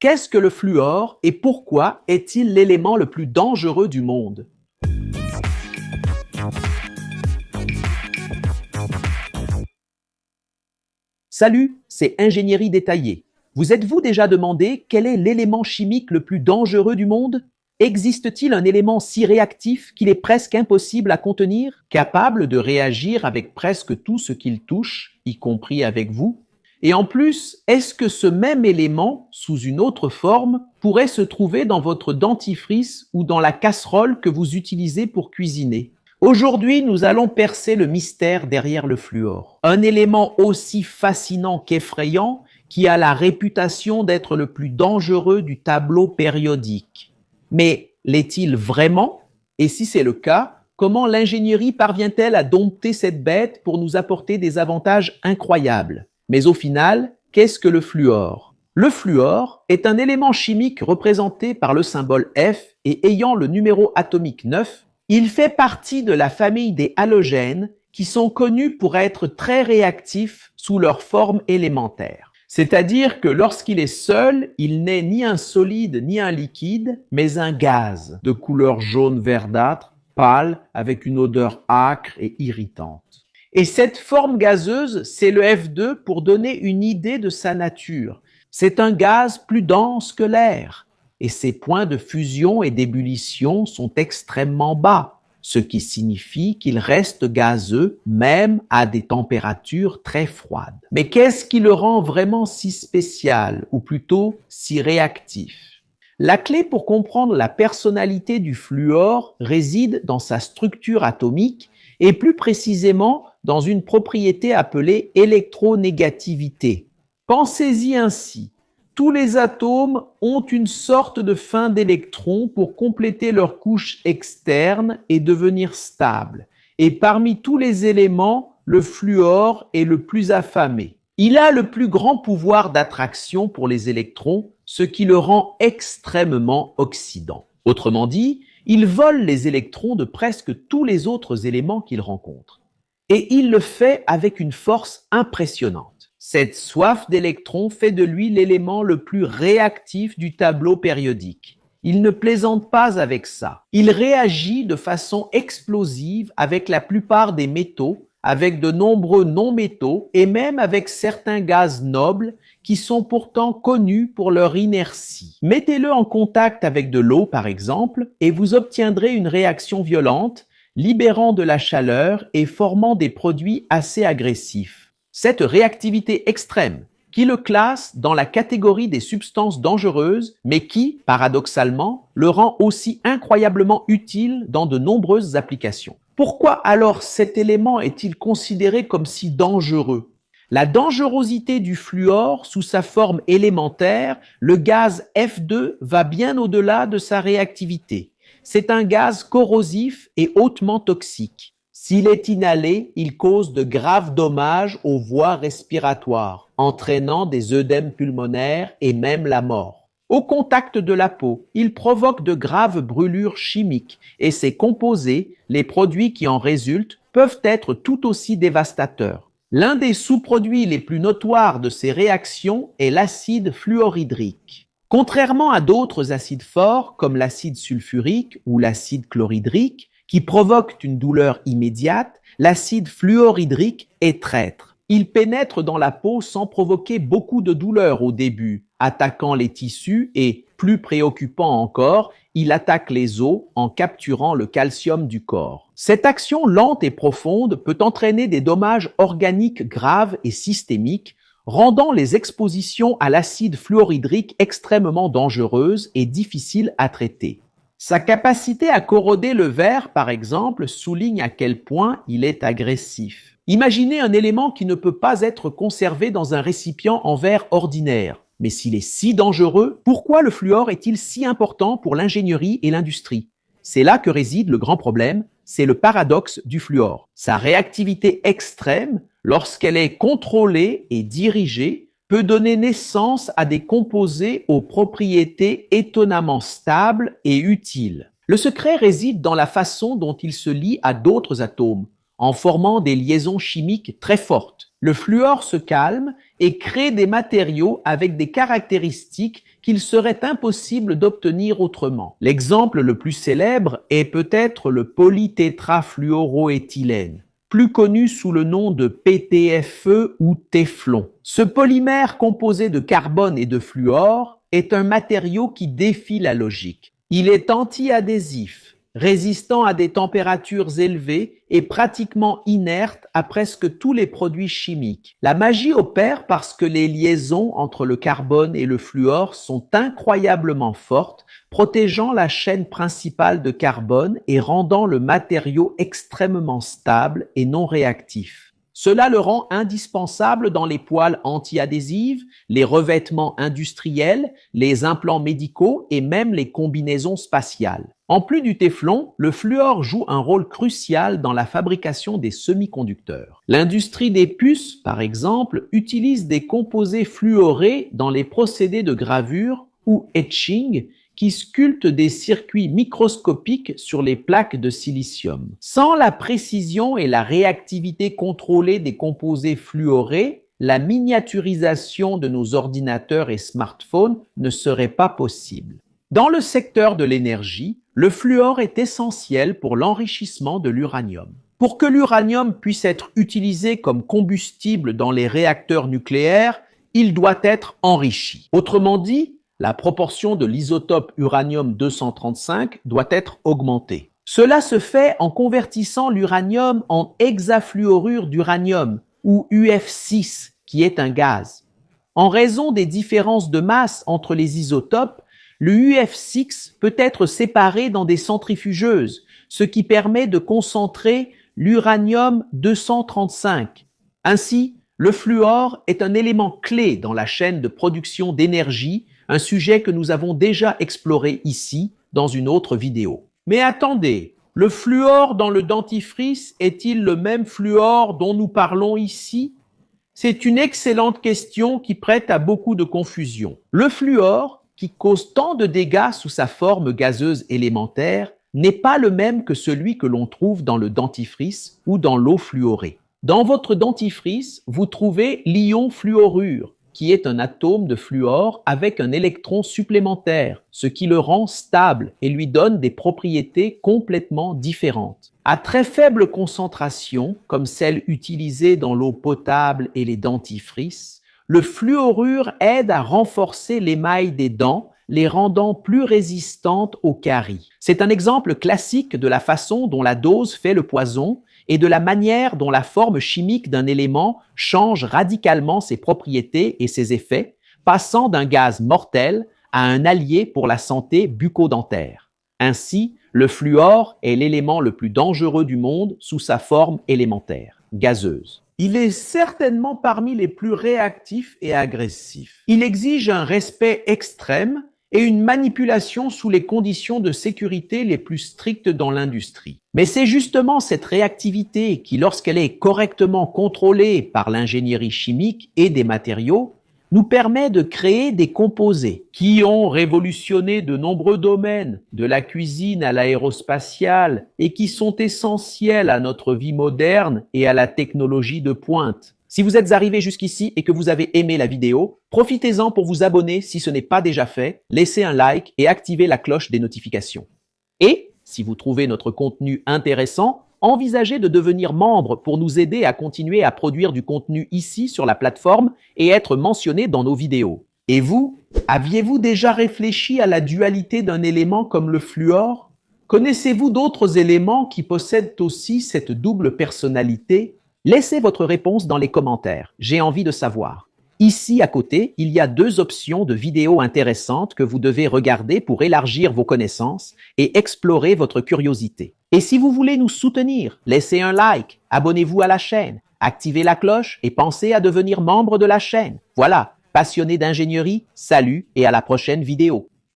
Qu'est-ce que le fluor et pourquoi est-il l'élément le plus dangereux du monde? Salut, c'est Ingénierie détaillée. Vous êtes-vous déjà demandé quel est l'élément chimique le plus dangereux du monde? Existe-t-il un élément si réactif qu'il est presque impossible à contenir, capable de réagir avec presque tout ce qu'il touche, y compris avec vous? Et en plus, est-ce que ce même élément, sous une autre forme, pourrait se trouver dans votre dentifrice ou dans la casserole que vous utilisez pour cuisiner? Aujourd'hui, nous allons percer le mystère derrière le fluor. Un élément aussi fascinant qu'effrayant qui a la réputation d'être le plus dangereux du tableau périodique. Mais l'est-il vraiment? Et si c'est le cas, comment l'ingénierie parvient-elle à dompter cette bête pour nous apporter des avantages incroyables? Mais au final, qu'est-ce que le fluor? Le fluor est un élément chimique représenté par le symbole F et ayant le numéro atomique 9. Il fait partie de la famille des halogènes qui sont connus pour être très réactifs sous leur forme élémentaire. C'est-à-dire que lorsqu'il est seul, il n'est ni un solide ni un liquide, mais un gaz de couleur jaune verdâtre, pâle, avec une odeur âcre et irritante. Et cette forme gazeuse, c'est le F2 pour donner une idée de sa nature. C'est un gaz plus dense que l'air. Et ses points de fusion et d'ébullition sont extrêmement bas, ce qui signifie qu'il reste gazeux même à des températures très froides. Mais qu'est-ce qui le rend vraiment si spécial, ou plutôt si réactif? La clé pour comprendre la personnalité du fluor réside dans sa structure atomique et plus précisément dans une propriété appelée électronégativité. Pensez-y ainsi. Tous les atomes ont une sorte de fin d'électrons pour compléter leur couche externe et devenir stables. Et parmi tous les éléments, le fluor est le plus affamé. Il a le plus grand pouvoir d'attraction pour les électrons, ce qui le rend extrêmement oxydant. Autrement dit, il vole les électrons de presque tous les autres éléments qu'il rencontre. Et il le fait avec une force impressionnante. Cette soif d'électrons fait de lui l'élément le plus réactif du tableau périodique. Il ne plaisante pas avec ça. Il réagit de façon explosive avec la plupart des métaux, avec de nombreux non-métaux et même avec certains gaz nobles qui sont pourtant connus pour leur inertie. Mettez-le en contact avec de l'eau par exemple et vous obtiendrez une réaction violente, libérant de la chaleur et formant des produits assez agressifs. Cette réactivité extrême qui le classe dans la catégorie des substances dangereuses, mais qui, paradoxalement, le rend aussi incroyablement utile dans de nombreuses applications. Pourquoi alors cet élément est-il considéré comme si dangereux? La dangerosité du fluor sous sa forme élémentaire, le gaz F2 va bien au-delà de sa réactivité. C'est un gaz corrosif et hautement toxique. S'il est inhalé, il cause de graves dommages aux voies respiratoires, entraînant des œdèmes pulmonaires et même la mort. Au contact de la peau, il provoque de graves brûlures chimiques et ses composés, les produits qui en résultent, peuvent être tout aussi dévastateurs. L'un des sous-produits les plus notoires de ces réactions est l'acide fluorhydrique. Contrairement à d'autres acides forts comme l'acide sulfurique ou l'acide chlorhydrique, qui provoquent une douleur immédiate, l'acide fluorhydrique est traître. Il pénètre dans la peau sans provoquer beaucoup de douleur au début, attaquant les tissus et, plus préoccupant encore, il attaque les os en capturant le calcium du corps. Cette action lente et profonde peut entraîner des dommages organiques graves et systémiques, rendant les expositions à l'acide fluorhydrique extrêmement dangereuses et difficiles à traiter. Sa capacité à corroder le verre, par exemple, souligne à quel point il est agressif. Imaginez un élément qui ne peut pas être conservé dans un récipient en verre ordinaire. Mais s'il est si dangereux, pourquoi le fluor est-il si important pour l'ingénierie et l'industrie? C'est là que réside le grand problème, c'est le paradoxe du fluor. Sa réactivité extrême, lorsqu'elle est contrôlée et dirigée, peut donner naissance à des composés aux propriétés étonnamment stables et utiles. Le secret réside dans la façon dont il se lie à d'autres atomes, en formant des liaisons chimiques très fortes. Le fluor se calme et crée des matériaux avec des caractéristiques qu'il serait impossible d'obtenir autrement. L'exemple le plus célèbre est peut-être le polytétrafluoroéthylène, plus connu sous le nom de PTFE ou téflon. Ce polymère composé de carbone et de fluor est un matériau qui défie la logique. Il est anti-adhésif, résistant à des températures élevées et pratiquement inerte à presque tous les produits chimiques. La magie opère parce que les liaisons entre le carbone et le fluor sont incroyablement fortes, protégeant la chaîne principale de carbone et rendant le matériau extrêmement stable et non réactif. Cela le rend indispensable dans les poêles anti-adhésives, les revêtements industriels, les implants médicaux et même les combinaisons spatiales. En plus du téflon, le fluor joue un rôle crucial dans la fabrication des semi-conducteurs. L'industrie des puces, par exemple, utilise des composés fluorés dans les procédés de gravure ou etching qui sculptent des circuits microscopiques sur les plaques de silicium. Sans la précision et la réactivité contrôlée des composés fluorés, la miniaturisation de nos ordinateurs et smartphones ne serait pas possible. Dans le secteur de l'énergie, le fluor est essentiel pour l'enrichissement de l'uranium. Pour que l'uranium puisse être utilisé comme combustible dans les réacteurs nucléaires, il doit être enrichi. Autrement dit, la proportion de l'isotope uranium-235 doit être augmentée. Cela se fait en convertissant l'uranium en hexafluorure d'uranium, ou UF6, qui est un gaz. En raison des différences de masse entre les isotopes, le UF6 peut être séparé dans des centrifugeuses, ce qui permet de concentrer l'uranium-235. Ainsi, le fluor est un élément clé dans la chaîne de production d'énergie, un sujet que nous avons déjà exploré ici dans une autre vidéo. Mais attendez, le fluor dans le dentifrice est-il le même fluor dont nous parlons ici? C'est une excellente question qui prête à beaucoup de confusion. Le fluor, qui cause tant de dégâts sous sa forme gazeuse élémentaire, n'est pas le même que celui que l'on trouve dans le dentifrice ou dans l'eau fluorée. Dans votre dentifrice, vous trouvez l'ion fluorure, qui est un atome de fluor avec un électron supplémentaire, ce qui le rend stable et lui donne des propriétés complètement différentes. À très faible concentration, comme celle utilisée dans l'eau potable et les dentifrices, le fluorure aide à renforcer l'émail des dents, les rendant plus résistantes aux caries. C'est un exemple classique de la façon dont la dose fait le poison et de la manière dont la forme chimique d'un élément change radicalement ses propriétés et ses effets, passant d'un gaz mortel à un allié pour la santé bucco-dentaire. Ainsi, le fluor est l'élément le plus dangereux du monde sous sa forme élémentaire, gazeuse. Il est certainement parmi les plus réactifs et agressifs. Il exige un respect extrême et une manipulation sous les conditions de sécurité les plus strictes dans l'industrie. Mais c'est justement cette réactivité qui, lorsqu'elle est correctement contrôlée par l'ingénierie chimique et des matériaux, nous permet de créer des composés qui ont révolutionné de nombreux domaines, de la cuisine à l'aérospatiale, et qui sont essentiels à notre vie moderne et à la technologie de pointe. Si vous êtes arrivé jusqu'ici et que vous avez aimé la vidéo, profitez-en pour vous abonner si ce n'est pas déjà fait, laissez un like et activez la cloche des notifications. Et, si vous trouvez notre contenu intéressant, envisagez de devenir membre pour nous aider à continuer à produire du contenu ici sur la plateforme et être mentionné dans nos vidéos. Et vous, aviez-vous déjà réfléchi à la dualité d'un élément comme le fluor? Connaissez-vous d'autres éléments qui possèdent aussi cette double personnalité? Laissez votre réponse dans les commentaires, j'ai envie de savoir. Ici à côté, il y a 2 options de vidéos intéressantes que vous devez regarder pour élargir vos connaissances et explorer votre curiosité. Et si vous voulez nous soutenir, laissez un like, abonnez-vous à la chaîne, activez la cloche et pensez à devenir membre de la chaîne. Voilà, passionné d'ingénierie, salut et à la prochaine vidéo.